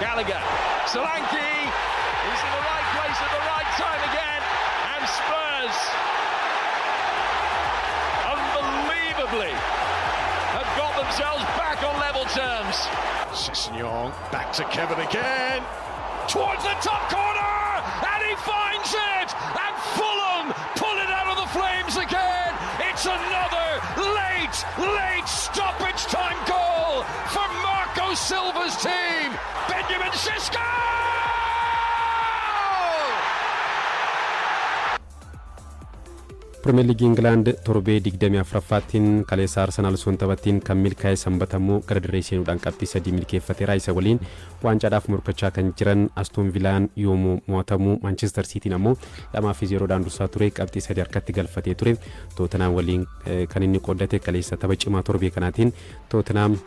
Gallagher, Solanke, he's in the right place at the right time again, and Spurs, unbelievably, have got themselves back on level terms. Sessegnon, back to Kevin again, Towards the top corner, and he finds it, and Fulham pull it out of the flames again. It's another late stoppage time goal for Marco Silva's team. Benjamin Sesko! Premier League England torbee 24ffatiin kaleessa Arsenal sun taphattiin kan milkaa'e sanbatamuu gara dirree seenuudhaan qabxii 3 milkeeffateera isa waliin waancaadhaaf morkachaa kan jiran Aston Villaan yoomuu mo'atamuu Manchester City ammoo 2-0 dhaan dursaa ture qabxii 3 harkatti galfatee ture Tottenham waliin kan inni qoddate kaleessa tapha cimaa torbee kanaatiin Tottenham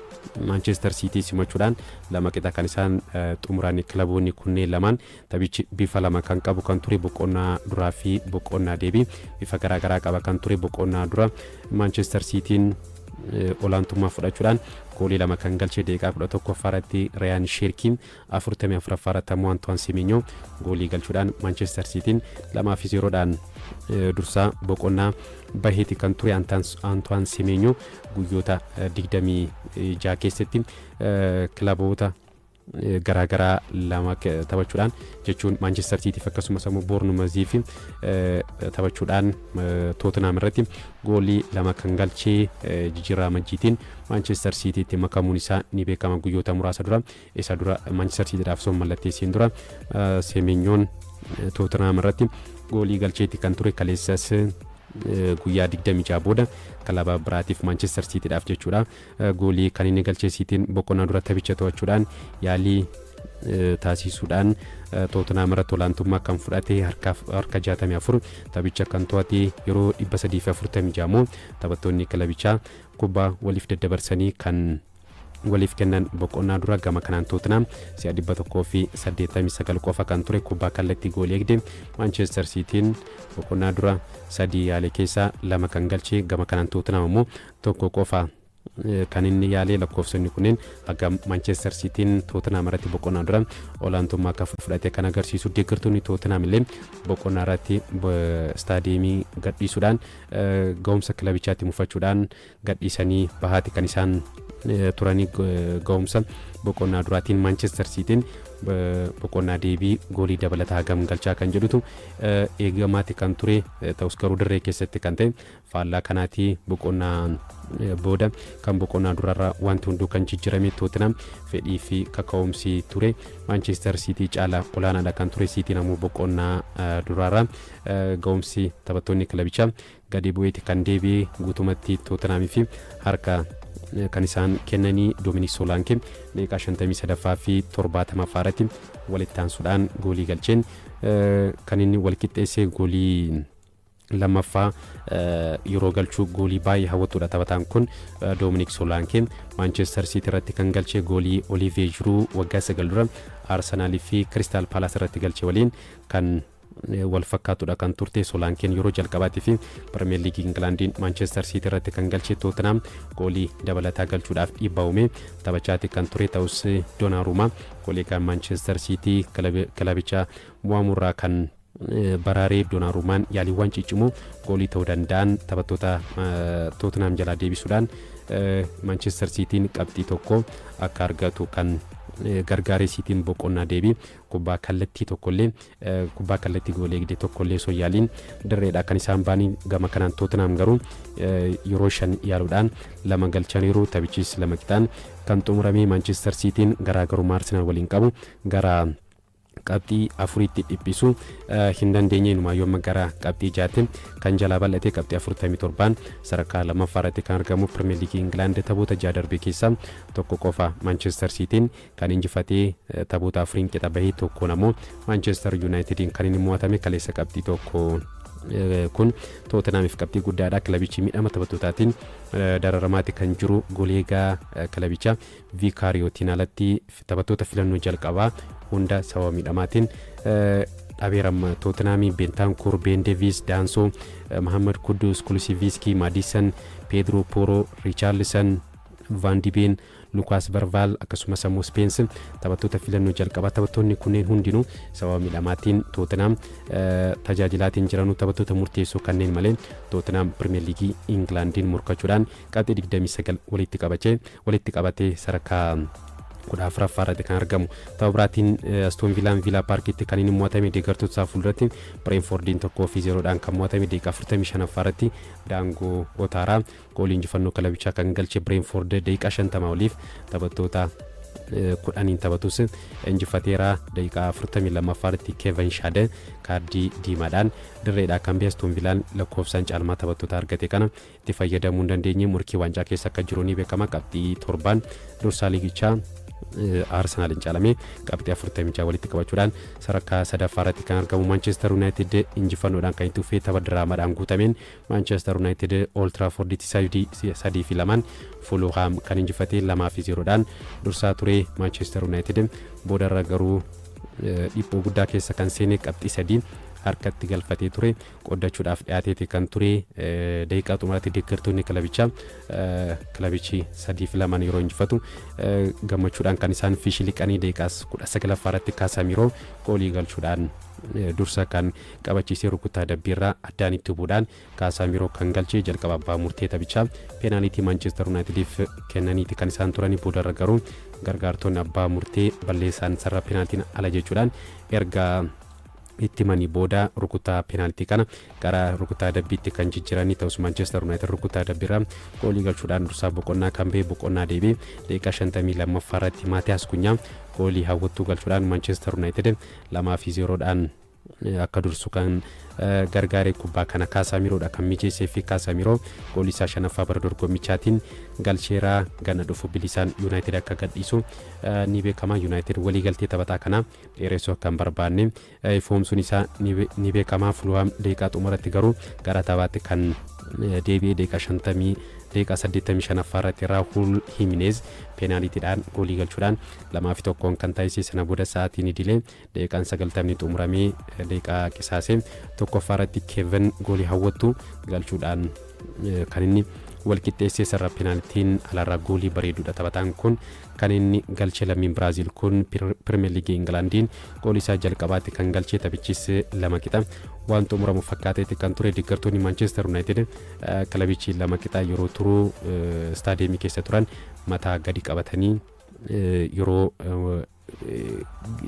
Manchester City simachuudhaan lama qixa kan isaan xumuraan kilaboonni kunneen lamaan taphichi bifa lama kan qabu kan ture boqonnaa duraa fi boqonnaa deebii bifa garaa qaba kan ture boqonnaa dura Manchester Cityin olaantummaa fudhachuudhaan goolii lama kan galchee deeqaa 11ffaarratti Ryan Cherki 44ffaarratti ammoo Antoine Semenyo goolii galchuudhaan Manchester Cityin 2-0 dhaan dursaa boqonnaa baheeti kan ture Antoine Semenyo guyyoota 26 keessatti kilaboota garaagaraa lama taphachuudhaan jechuun Manchester City akkasumas ammoo Bournemouth fi taphachuudhaan Tottenham irratti goolii lama kan galchee jijjiirraa majjiitiin Manchester City itti makamuun isaa ni beekama guyyoota muraasa dura isa dura Manchester City dhaaf son mallatteessiin dura Semenyoon Tottenham irratti goolii galcheetti kan ture kaleessas guyyaa 26 booda kilaba biraatiif Manchester City dhaaf jechuudha goolii kan inni galchee Cityin boqonnaa dura taphicha to'achuudhaan yaalii taasisuudhaan Tottenham irratti olaantummaa kan fudhate harka 64 taphicha kan to'ate yeroo 346 ammoo taphattoonni kilabichaa kubbaa waliif daddabarsanii kan waliif kennan boqonnaa dura gama kanaan Tottenham 189 qofa kan ture kubbaa kallattii goolii eegde Manchester Cityin boqonnaa dura 3 yaale keessaa 2 kan galchee gama kanaan Tottenham ammoo tokko qofa kan inni yaalee lakkoofsonni kunneen haga Manchester Cityin Tottenham irratti boqonnaa dura olaantummaa akka fudhate kan agarsiisu deeggartoonni Tottenham illee boqonnaa irratti staadiyeemii gadhiisuudhaan ga'umsa kilabichaatti mufachuudhaan gadhiisanii bahaati kan isaan turanii ga'umsa boqonnaa duraatiin Manchester Cityin boqonnaa deebii goolii dabalataa hagam galchaa kan jedhutu eegamaati kan ture ta'us garuu dirree keessatti kan ta'e faallaa kanaati boqonnaa booda kan boqonnaa durarraa wanti hunduu kan jijjiirame Tottenham fedhii fi kaka'umsi ture Manchester City caalaa olaanaadha kan ture Cityin ammoo boqonnaa durarraa ga'umsi taphattoonni kilabichaa gadi bu'eeti kan deebi'e guutumatti Tottenham fi harka kan isaan kennanii Dominic Solanke daqiiqaa 53ffaa fi 70ffaarratti walitti aansuudhaan goolii galcheen kan inni wal qixxeessee goolii lammaffaa yeroo galchuu goolii baay'ee hawwatuudha taphataan kun Dominic Solanke Manchester City irratti kan galchee goolii Olivier Giroud waggaa 9 dura Arsenal fi Crystal Palace irratti galchee waliin kan wal fakkaatudha kan turte Solankeen yeroo jalqabaatti fi Premier League Englandin Manchester City irratti kan galchee Tottenham goolii dabalataa galchuudhaaf dhiibbaa uume taphachaatti kan ture ta'us Donnarumma goolii kan Manchester City kilabicha mo'amurraa kan baraaree Donnarummaan yaaliiwwan ciccimoo goolii ta'uu danda'an taphattoota Tottenham jalaa deebisuudhaan Manchester Cityin qabxii tokko akka argatu kan gargaaree Cityin boqonnaa deebii kubbaa kallattii tokkollee kubbaa kallattii goolii eegde tokkollee soyaaliin dirreedha kan isaan baanii gama kanaan Tottenham garuu yeroo 5 yaaluudhaan lama galchaniiru taphichis lama qixaan kan xumurame Manchester Cityin garaagarummaa Arsenal waliin qabu gara qabxii afuritti dhiphisu hin dandeenye numaayyooma gara qabxii jaatiin kan jalaa bal'ate qabxii 47 sadarkaa lammaffaarratti kan argamu Premier League England taphoota 6 darbe keessaa tokko qofa Manchester Cityin kan injifatee taphoota afuriin qixa bahee tokkoon ammoo Manchester Unitedin kan inni mo'atame kaleessa qabxii tokko kun Tottenhamiif qabxii guddaadha kilabichi miidhama taphattootatiin dararamaatti kan jiru goleegaa kilabicha Vicariotiin alatti taphattoota filannoo jalqabaa hunda sababa miidhamaatiin dhabeeram Tottenham Bentancur Ben Davies Danso Mohamed Kudus Kulusevski Madison Pedro Porro Richarlison Van de Ven, Lucas Verval akkasumas immoo Spence taphattoota filannoo jalqabaa taphattoonni kunneen hundinuu sababa miidhamaatiin Tottenham tajaajilaatiin jiran taphattoota murteessoo kanneen malee Tottenham Premier League Englandin morkachuudhaan qabxii 29 walitti qabatee sadarkaa kudha afuraffaarratti kan argamu. Taphaatiin Aston Villa Parkitti kan inni mo'atame deeggartoota fuulduratti Brentfordin 1-0dhaan kan mo'atame daqiiqaa 45ffaarratti Dango Otara goolii injifannoo kilabichaa kan galche Brentford daqiiqaa 50 oliif taphattoota kudhaniin taphatus injifateera daqiiqaa 42ffaarratti Kevin Shade kaardii diimaadhaan dirreedhaa kan Aston Villaan lakkoofsaan caalmaa taphattoota argate kana itti fayyadamuu hin dandeenye murkii waancaa keessa akka jiru ni beekama. Qabxii 7 dursaa liigichaa Arsenalin caalame qabxii 46 walitti qabachuudhaan sadarkaa sadaffaarratti kan argamu. Manchester United injifannoodhaan kan itti fufee tapha diraamaadhaan guutameen Manchester United Old Trafford 3-2 Fulham kan injifate 2-0dhaan dursaa ture. Manchester United boodarra garuu dhiphoo guddaa keessa kan seene qabxii 3 harkatti galfatee ture qoddachuudhaaf dhiyaateeti kan ture. Daqiiqaa xumuraatti deeggartoonni kilabichi 3-2 yeroo injifatu gammachuudhaan kan isaan fishiliqanii daqiiqaa 19ffaarratti Casemiro goolii galchuudhaan dursa kan qabachiisee rukuttaa dabbiirraa addaan itti bu'uudhaan Casemiro kan galchee jalqaba abbaa murtee taphichaa peenaalitii Manchester Unitediif kennaniiti kan isaan turanii. Boodarra garuu gargaartonni abbaa murtee balleessaan sarara peenaalitiin ala jechuudhaan erga itti manii booda rukuttaa peenaaltii kana gara rukuttaa dabbiitti kan jijjiiranii ta'us Manchester United rukuttaa dabbiirraa goolii galchuudhaan dursaa boqonnaa kan ba'e boqonnaa deebi'ee daqiiqaa 52ffaarratti Maatiyaas Kunyaa goolii hawwattuu galchuudhaan Manchester United 2-0dhaan akka dursu kan gargaaree kubbaa kana Casemiroodha kan mijeessee fi Casemiro goolii isaa 5ffaa bara dorgommichaatiin galcheeraa gana dhufu bilisaan United akka gadhiisu ni beekama. United walii galtee taphataa kana dheeressuu akka hin barbaanne ifoomsuun isaa ni beekama. Fulham daqiiqaa xumuratti garuu gara taphaatti kan deebi'ee daqiiqaa 85ffaarratti Raul Jimenez peenaalitiidhaan goolii galchuudhaan 2-1 kan taasise. Booda sa'aatiin idilee daqiiqaan 90 xumuramee daqiiqaa qisaasee tokkoffaarratti Kevin goolii hawwattu galchuudhaan kan inni walqixxeessee sarara peenaalitiin alarraa goolii bareeduudha. Taphataan kun kan inni galche lammiin Biraazil kun Premier League Englandiin goolii isaa jalqabaatti kan galchee taphichis 2 qixa waan xumuramu fakkaateetti kan ture. Deeggartoonni Manchester United kilabichi 2 qixa yeroo turu staadiyeemii keessa turan mataa gadi qabatanii yeroo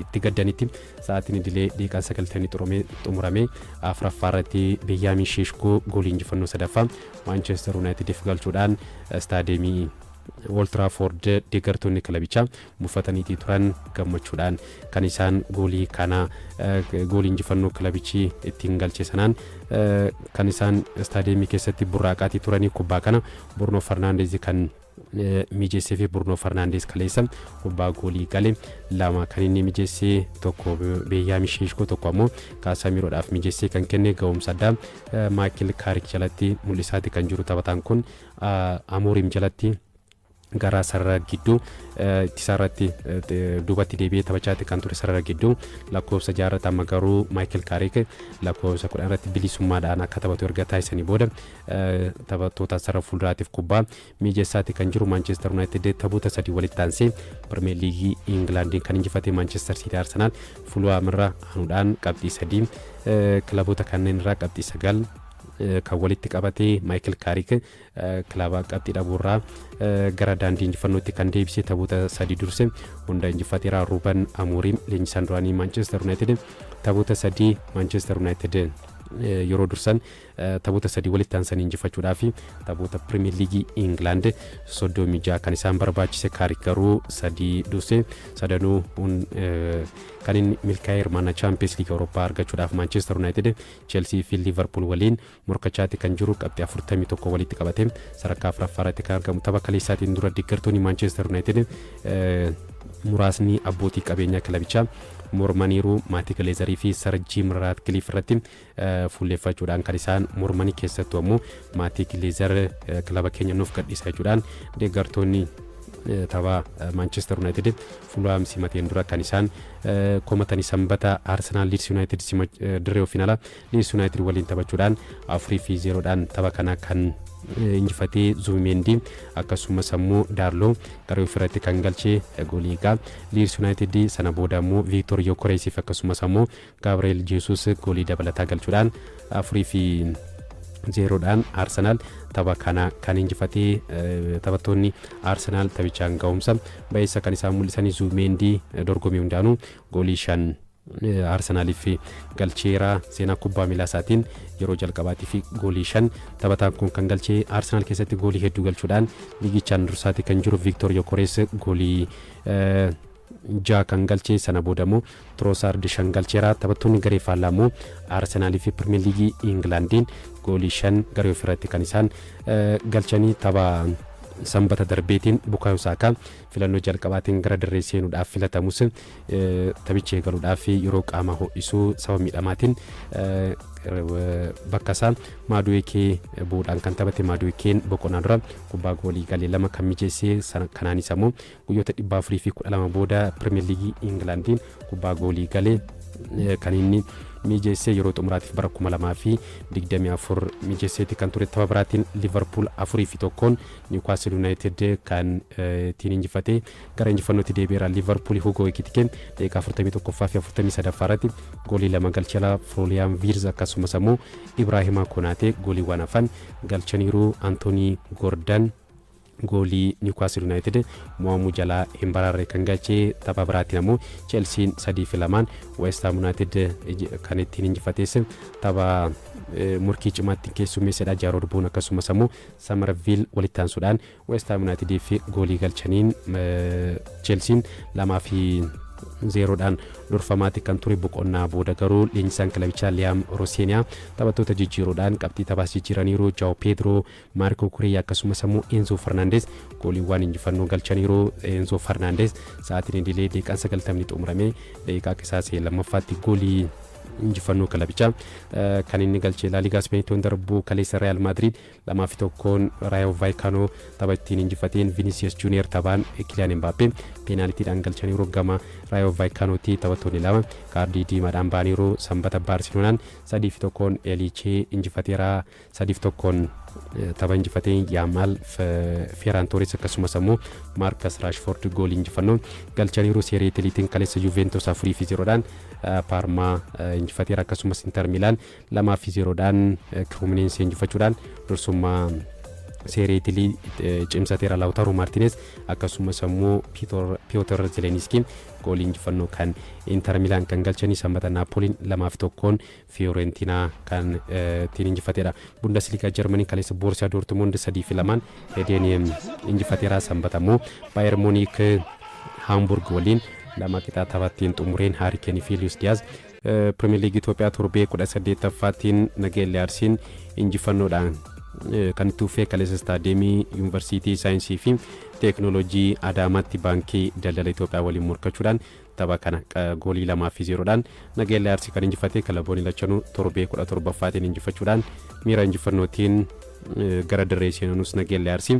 itti gaddanitti sa'aatiin idilee daqiiqaa 90 xumuramee afuraffaarratti Benjamin Sesko goolii injifannoo sadaffaa Manchester Unitediif galchuudhaan staadiyeemii Old Trafford deeggartoonni kilabichaa buufataniitii turan gammachuudhaan kan isaan goolii kana goolii injifannoo kilabichi ittiin galche sanaan kan isaan staadiyeemii keessatti burraaqaatii turanii kubbaa kana Bruno Fernandes kan mijeessee fi Bruno Fernandes kaleessa kubbaa goolii gale 2 kan inni mijeessee tokko Benjamin Sesko tokko ammoo Casemiroodhaaf mijeessee kan kenne ga'umsa addaa Michael Carrick jalatti mul'isaati kan jiru. Taphataan kun Amorim jalatti gara sarara gidduu ittisarratti duubatti deebi'ee taphachaatti kan ture. Sarara gidduu lakkoofsa 6 amma garuu Michael Carrick lakkoofsa 10 irratti bilisummaadhaan akka taphatu erga taasisanii booda taphattoota sarara fuulduraatiif kubbaa mijeessaatti kan jiru. Manchester United taphoota 3 walitti aansee Premier League Englandiin kan injifate Manchester City Arsenal Fulham irraa aanuudhaan qabxii 3 kilaboota kanneen irraa qabxii 9 kan walitti qabatee Michael Carrick kilaba qabxii dhabuurraa gara daandii injifannootti kan deebisee taphoota 3 durse hunda injifateera. Ruben Amorim leenjisaan duraanii Manchester United taphoota 3 Manchester United yeroo dursan taphoota 3 walitti aansanii injifachuudhaaf taphoota Premier League England 36 kan isaan barbaachise. Carrick garuu 3 durse sadanuu kan inni milkaa'ee hirmaannaa Champions League Awurooppaa argachuudhaaf Manchester United Chelsea fi Liverpool waliin morkachaatti kan jiru qabxii 41 walitti qabatee sadarkaa afuraffaarratti kan argamu. Tapha kaleessaatiin dura deeggartoonni Manchester United muraasni abbootii qabeenyaa kilabichaa mormaniiru. Maatii Gileezarii fi Sir Jim Ratcliffe irratti fuulleeffachuudhaan kan isaan mormanii keessattuu ammoo maatii Gileezar kilaba keenya nuuf gadhiisa jechuudhaan deeggartoonni tapha Manchester United Fulham simateen dura kan isaan komatanii sanbata Arsenal Leeds United dirree finaalaa Leeds United waliin taphachuudhaan 4-0dhaan tapha kana kan injifatee Zubimendi akkasumas ammoo Darloo gara ofirratti kan galchee goolii egaa Leeds United sana booda ammoo Victor Gyökeres akkasumas ammoo Gabriel Jesus goolii dabalataa galchuudhaan 4-0dhaan Arsenal tapha kana kan injifatee taphattoonni Arsenal taphichaan ga'umsa baay'isa kan isaan mul'isanii Zubimendi dorgomii hundaanuu goolii 5 Arsenaliif galcheera seenaa kubbaa miilaa isaatiin yeroo jalqabaatiif goolii 5 taphataan kun kan galchee Arsenal keessatti goolii hedduu galchuudhaan liigichaan dursaati kan jiru Victor Gyökeres goolii 6 kan galchee sana booda immoo Trossard 5 galcheera taphattoonni garee faallaa immoo Arsenaliif Premier League Englandiin goolii 5 garee ofirratti kan isaan galchanii tapha sanbata darbeetiin Bukayo Saka filannoo jalqabaatiin gara dirree seenuudhaaf filatamus taphicha eegaluudhaaf yeroo qaama ho'isuu sababa miidhamaatiin bakka isaa Madueke bu'uudhaan kan taphate Maduekeen boqonnaa dura kubbaa goolii galee 2 kan mijeessee kanaanis ammoo guyyoota 412 booda Premier League Englandiin kubbaa goolii galee kan inni mijeessee yeroo xumuraatiif bara 2024 mijeesseeti kan ture tapha biraatiin Liverpool 4-1 Newcastle United kan ittiin injifatee gara injifannootti deebi'eera Liverpool Hugo Ekitike daqiiqaa 41ffaa fi 43ffaa irratti goolii 2 galcheera Florian Wirtz akkasumas ammoo Ibrahima Konate gooliiwwan hafan galchaniiru Anthony Gordon goolii Newcastle United mo'amuu jalaa hin baraarre kan galchee tapha biraatiin ammoo Chelsea 3-2 West Ham United kan ittiin injifatees tapha murkii cimaatti keessummeessedha Jarrod Bowen akkasumas ammoo Somerville walitti aansuudhaan West Ham United fi goolii galchaniin Chelsea 2-0dhaan durfamaatti kan ture boqonnaa booda garuu leenjisaan kilabichaa Liam Rosenior taphattoota jijjiiruudhaan qabxii taphaas jijjiiraniiru Joao Pedro Marco Correa akkasumas ammoo Enzo Fernandez gooliiwwan injifannoo galchaniiru Enzo Fernandez sa'aatiin idilee daqiiqaan 90 xumurame daqiiqaa qisaasee lammaffaatti goolii injifannoo kilabichaa kan inni galchee La Liga Spain darbu kaleessa Real Madrid 2-1 Rayo Vallecano tapha ittiin injifateen Vinicius Junior taphaan Kylian Mbappe penaltiidhaan galchaniiru gama Rayo Vallecanotti taphattoonni lama kaardii diimaadhaan baaniiru sanbata Barcelonaan 3-1 Elche injifateera 3-1 tapha injifateen Yamal Ferran Torres akkasumas ammoo Marcus Rashford goolii injifannoo galchaniiru Serie Italiitiin kaleessa Juventus 4-0dhaan Parma injifateera akkasumas Inter Milan 2-0dhaan Cremonese injifachuudhaan dursummaa Serie Italii cimsateera Lautaro Martinez akkasumas ammoo Piotr Zelenski goolii injifannoo kan Inter Milan kan galchanii sanbata Napoliin 2-1 Fiorentina kan ittiin injifateera Bundesliga Germany kaleessa Borussia Dortmund 3-2 Heidenheim injifateera sanbata ammoo Bayern Munich Hamburg waliin lama qixaa taphattiin xumureen Harry Kane fi Luis Diaz Premier League Itoophiyaa torbee 18ffaatiin Nageellee Arsiin injifannoodhaan kan itti ufee kaleessa Staadiyeemii Yuunivarsiitii Saayinsii fi Teeknooloojii Adaamaatti Baankii Daldala Itoophiyaa waliin morkachuudhaan tapha kana goolii 2-0dhaan Nageellee Arsii kan injifatee kilaboonni lachanuu torbee 17ffaatiin injifachuudhaan miira injifannootiin gara dirree seenuus Nageellee Arsii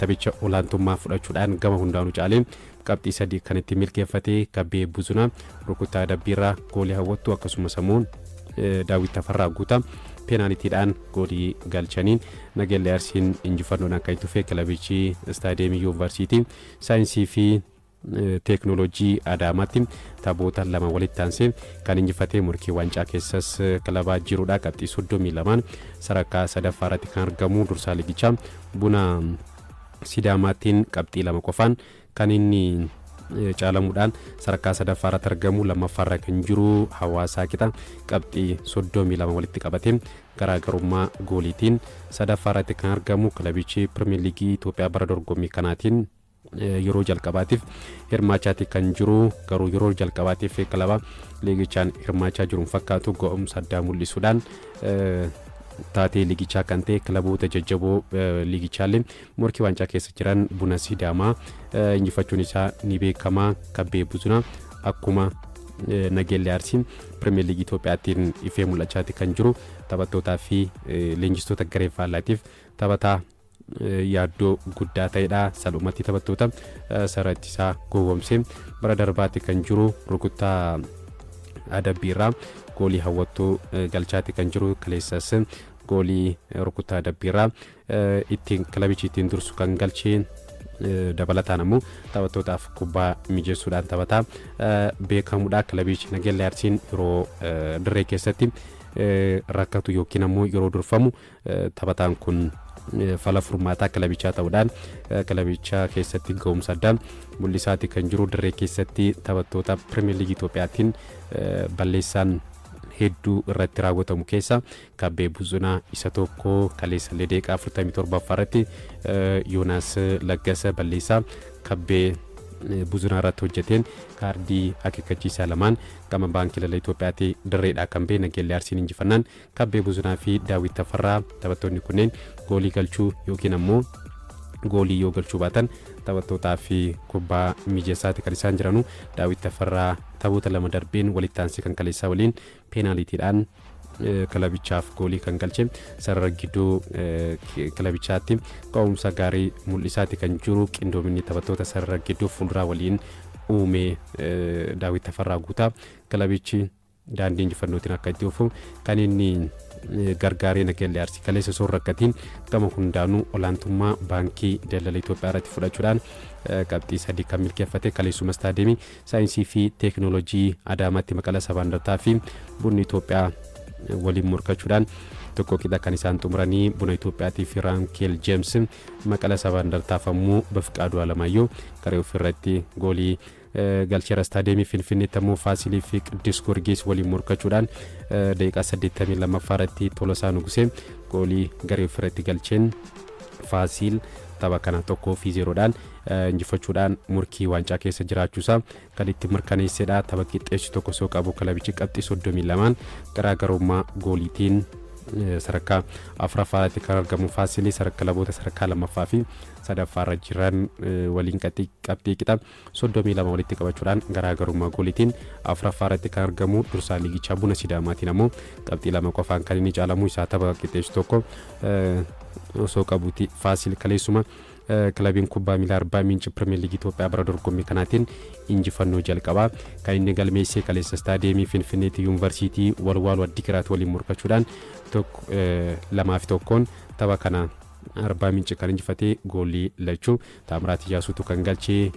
taphicha olaantummaa fudhachuudhaan gama hundaanuu caalee qabxii 3 kan itti milkeeffatee Kabbee Buzunaa rukuttaa dabbiirraa goolii hawwattu akkasumas ammoo Daawit Tafarraa Guutaa penaltiidhaan goolii galchaniin Nageellee Arsiin injifannoodhaan kan itti ufee kilabichi Staadiyeemii Yuunivarsiitii Saayinsii fi Teeknooloojii Adaamaatti taphoota 2 walitti aansee kan injifatee morkii waancaa keessas kilabaa jiruudha qabxii 32 sadarkaa sadaffaa irratti kan argamu dursaa liigichaa Buna Sidaamaatiin qabxii 2 qofaan kan inni caalamuudhaan sadarkaa sadaffaa irratti argamu lammaffaarra kan jiru Hawaasaa qixa qabxii 32 walitti qabatee garaagarummaa gooliitiin sadaffaa irratti kan argamu kilabichi Premier League Itoophiyaa bara dorgommii kanaatiin yeroo jalqabaatiif hirmaachaati kan jiru garuu yeroo jalqabaatiif kilaba liigichaan hirmaachaa jiruun fakkaatu go'umsa addaa mul'isuudhaan taatee liigichaa kan ta'e kilaboota jajjaboo liigichaallee morkii waancaa keessa jiran Buna Sidaamaa injifachuun isaa ni beekama Kabbee Buzunaa akkuma Nageellee Arsiin Premier League Itoophiyaattiin ifee mul'achaati kan jiru taphattootaa fi leenjistoota garee faallaatiif taphataa yaaddoo guddaa ta'edha salphumatti taphattoota sarattisaa gowwoomsee bara darbaatti kan jiru rukuttaa adabbiirraa goolii hawwattuu galchaati kan jiru kaleessas goolii rukutaa dabbiirraa ittiin kilabichi ittiin dursu kan galcheen dabalataan ammoo taphattootaaf kubbaa mijeessuudhaan taphataa beekamuudha. Kilabichi Nageellee Arsiin yeroo dirree keessatti rakkatu yookiin ammoo yeroo durfamu taphataan kun fala furmaataa kilabichaa ta'uudhaan kilabicha keessatti ga'umsa addaa mul'isaati kan jiru. Dirree keessatti taphattoota Premier League Itoophiyaatiin balleessaan hedduu irratti raawwatamu keessa Kabbee Buzunaa isa tokko, kaleessa Ledeeqaa 47 irratti Yoonaas Laggasa balleessaa Kabbee Buzunaa irratti hojjeteen kaardii akeekkachiisaa lamaan gama baankii daldala Itoophiyaatti dirreedhaa kan ba'e Nageellee Arsiin injifannaan Kabbee Buzunaa fi Daawit Tafarraa taphattoonni kunneen goolii galchuu yookiin ammoo goolii yoo galchuu baatan taphattootaa fi kubbaa mijeessaati kan isaan jiranu. Daawit Tafarraa taphoota lama darbeen walitti aansee kan kaleessaa waliin peenaaliitiidhaan kilabichaaf goolii kan galche. Sarara gidduu kilabichaatti ga'umsa gaarii mul'isaati kan jiru. Qindoominni taphattoota sarara gidduu fuulduraa waliin uumee Daawit Tafarraa guutaa kilabichi daandii injifannootiin akka itti dhufu kan inni gargaaree Nageellee Arsii kaleessa osoo rakkatiin gama hundaanuu olaantummaa baankii daldala Itoophiyaa irratti fudhachuudhaan qabxii 3 kan milkeeffate. Kaleessuma istaadiyeemii saayinsii fi teekinooloojii Adaamaatti Maqala Sabaandartaa fi Bunni Itoophiyaa waliin morkachuudhaan tokko qixa kan isaan xumuranii Buna Itoophiyaatii fi Rankeel Jeems Maqala Sabaandartaaf ammoo Bafqaaduu Alamaayyoo garee ofirratti goolii galcheera. Istaadiyeemii Finfinneetti ammoo Faasilii fi Qiddus Goorgisii waliin morkachuudhaan daqiiqaa 82 irratti Tolosaa Nugusee goolii garee ofirratti galcheen Faasil tapha kana 1-0dhaan injifachuudhaan murkii waancaa keessa jiraachuusaa kan itti mirkaneessedha. Tapha qixxeessu tokko soo qabu kilabichi qabxii 32 garaagarummaa gooliitiin sadarkaa afuraffaatti kan argamu. Faasilii sadarkaa kilaboota sadarkaa lammaffaa fi sadaffaarra jiran waliin qabxii qixa 32 walitti qabachuudhaan garaagarummaa gooliitiin afuraffaarratti kan argamu. Dursaa liigichaa Buna Sidaamaatiin ammoo qabxii 2 qofaan kan inni caalamu isaa tapha qixxeessu tokko osoo qabuuti. Faasil kaleessuma kilabiin kubbaa miilaa Arbaa Miinci Premier League Itoophiyaa bara dorgommii kanaatiin injifannoo jalqabaa kan inni galmeessee kaleessa istaadiyeemii Finfinneetti Yuunivarsiitii Walwaaluu Addigiraat waliin morkachuudhaan 2-1 tapha kana Arbaa Miinci kan injifatee goolii lachuu Taamiraat Ijaasuutu kan galchee.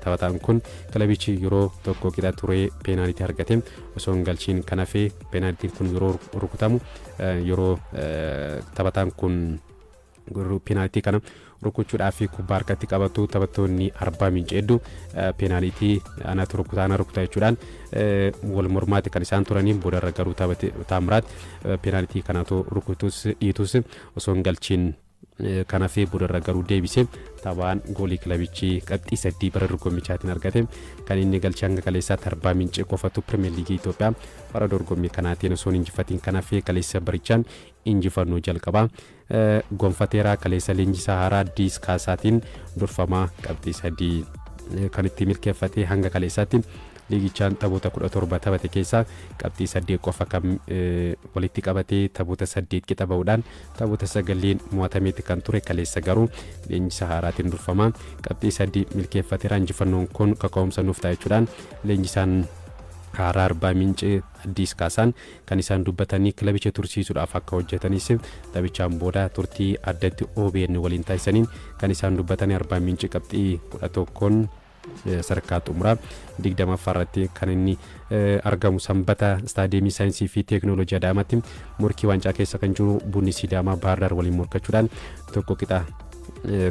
Taphataan kun kilabichi yeroo tokko qixa turee peenaalitii argate osoo hin galchiin kan hafe peenaalitiin kun yeroo rukutamu yeroo taphataan kun peenaalitii kana rukuchuudhaaf kubbaa harkatti qabatu taphattoonni Arbaa Miinci hedduu peenaalitii anaatu rukutaa jechuudhaan wal mormaatti kan isaan turaniin boodarra garuu Taamiraat peenaalitii kanaatu rukutus dhiitus osoo hin galchiin kana fi boodarra garuu deebisee taphaan goolii kilabichi qabxii 3 bara dorgommichaatiin argate. Kan inni galchee hanga kaleessaatti Arbaa Miinci qofatu Premier League Itoophiyaa bara dorgommii kanaatiin osoo injifatiin kana fi kaleessa barichaan injifannoo jalqabaa gonfateera. Kaleessa leenjisaa haaraa Diis Kaasaatiin durfamaa qabxii 3 kan itti milkeeffate. Hanga kaleessaatti liigichaan taphoota 17 taphate keessaa qabxii 8 qofa kan walitti qabatee taphoota 8 qixa ba'uudhaan taphoota 9 mo'atameeti kan ture. Kaleessa garuu leenjisaa haaraatiin durfamaa qabxii 8 milkeeffateera. Injifannoon kun kaka'umsa nuuf ta'a jechuudhaan leenjisaan haaraa Arbaa Miinci Diis Kaasaan kan isaan dubbatanii kilabicha tursiisuudhaaf akka hojjetanis taphichaan booda turtii addatti OBN waliin taasisaniin kan isaan dubbatanii Arbaa Miinci qabxii 11 sadarkaa xumuraa 20 kan inni argamu Sanbata istaadiyeemii saayinsii fi teekinooloojii Adaamaatti morkii waancaa keessa kan jiru Bunni Sidaamaa Baahar Daar waliin morkachuudhaan tokko qixa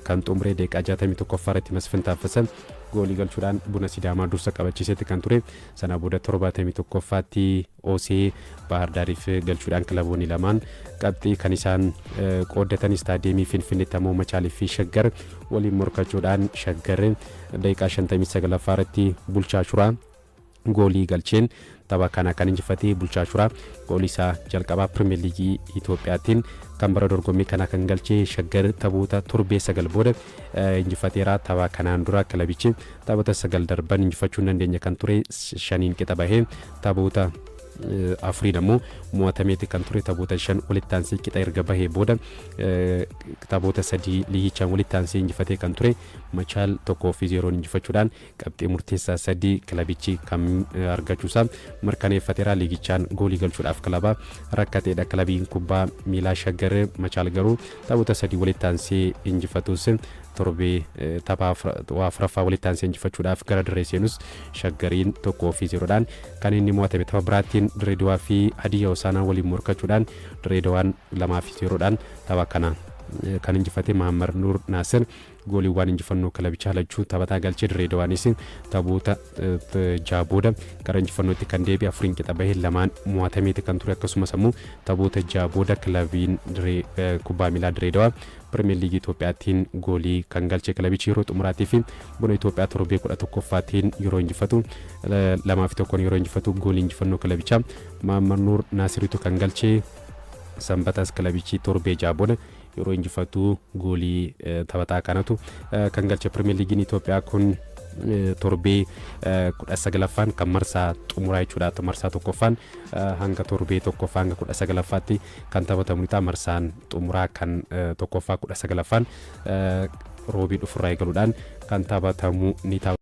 kan xumuree daqiiqaa 61 irratti Masfin Taaffasan goolii galchuudhaan Buna Sidaamaa dursa qabachiisetti kan ture. Sana booda 71tti Osee Baahar Daariif galchuudhaan kilaboonni lamaan qabxii kan isaan qooddatan. Istaadiyeemii Finfinneetti ammoo Machaalii fi Shaggar waliin morkachuudhaan Shaggar daqiiqaa 59 irratti Bulchaa Shuraa goolii galcheen tapha kana kan injifatee. Bulchaa Shuraa goolii isaa jalqabaa Premier League Itoophiyaatiin kan bara dorgommii kana kan galchee. Shaggar taphoota torbee 9 booda injifateera. Tapha kanaan dura kilabichi taphoota 9 darban injifachuu dandeenya kan ture 5 qixa bahee taphoota afuriin ammoo mo'atameeti kan ture taphoota 5 walitti aansee qixa erga bahee booda taphoota 3 liigichaan walitti aansee injifatee kan ture Machaal 1-0 injifachuudhaan qabxii murteessaa 3 kilabichi kan argachuusaa mirkaneeffateera. liigichaan goolii galchuudhaaf kilaba rakkateedha. kilabiin kubbaa miilaa Shaggar Machaal garuu taphoota 3 walitti aansee injifatus torbee taphaa afuraffaa walitti aansee injifachuudhaaf gara dirree seenus Shaggariin 1-0dhaan kan inni mo'atame. tapha biraattiin Direedawaa fi Hadiyyaa Hosaanaa waliin morkachuudhaan Direedawaan 2-0dhaan tapha kana kan injifate Mahammad Nuur Naasir gooliiwwan injifannoo kilabichaa lachuu taphataa galchee Direedawaanis taphoota 6 booda gara injifannootti kan deebi'e afuriin qixa bahee lamaan mo'atameeti kan ture. akkasumas ammoo taphoota 6 booda kilabiin kubbaa miilaa Direedawaa Premier League Itoophiyaattiin goolii kan galchee kilabichi yeroo xumuraatii fi Buna Itoophiyaa torbee 11ffaatiin yeroo injifatu 2-1 yeroo injifatu goolii injifannoo kilabichaa Mahammad Nuur Naasiritu kan galchee. Sanbatas kilabichi torbee 6 booda yeroo injifatu goolii taphataa kanatu kan galche. Premier League Itoophiyaa kun torbee 19ffaan kan marsaa xumuraa jechuudha. marsaa tokkoffaan hanga torbee tokkoffaa hanga 19ffaatti kan taphatamu ta'a. marsaan xumuraa kan tokkoffaa 19ffaan roobii dhufurraa eegaluudhaan kan taphatamu ni ta'a.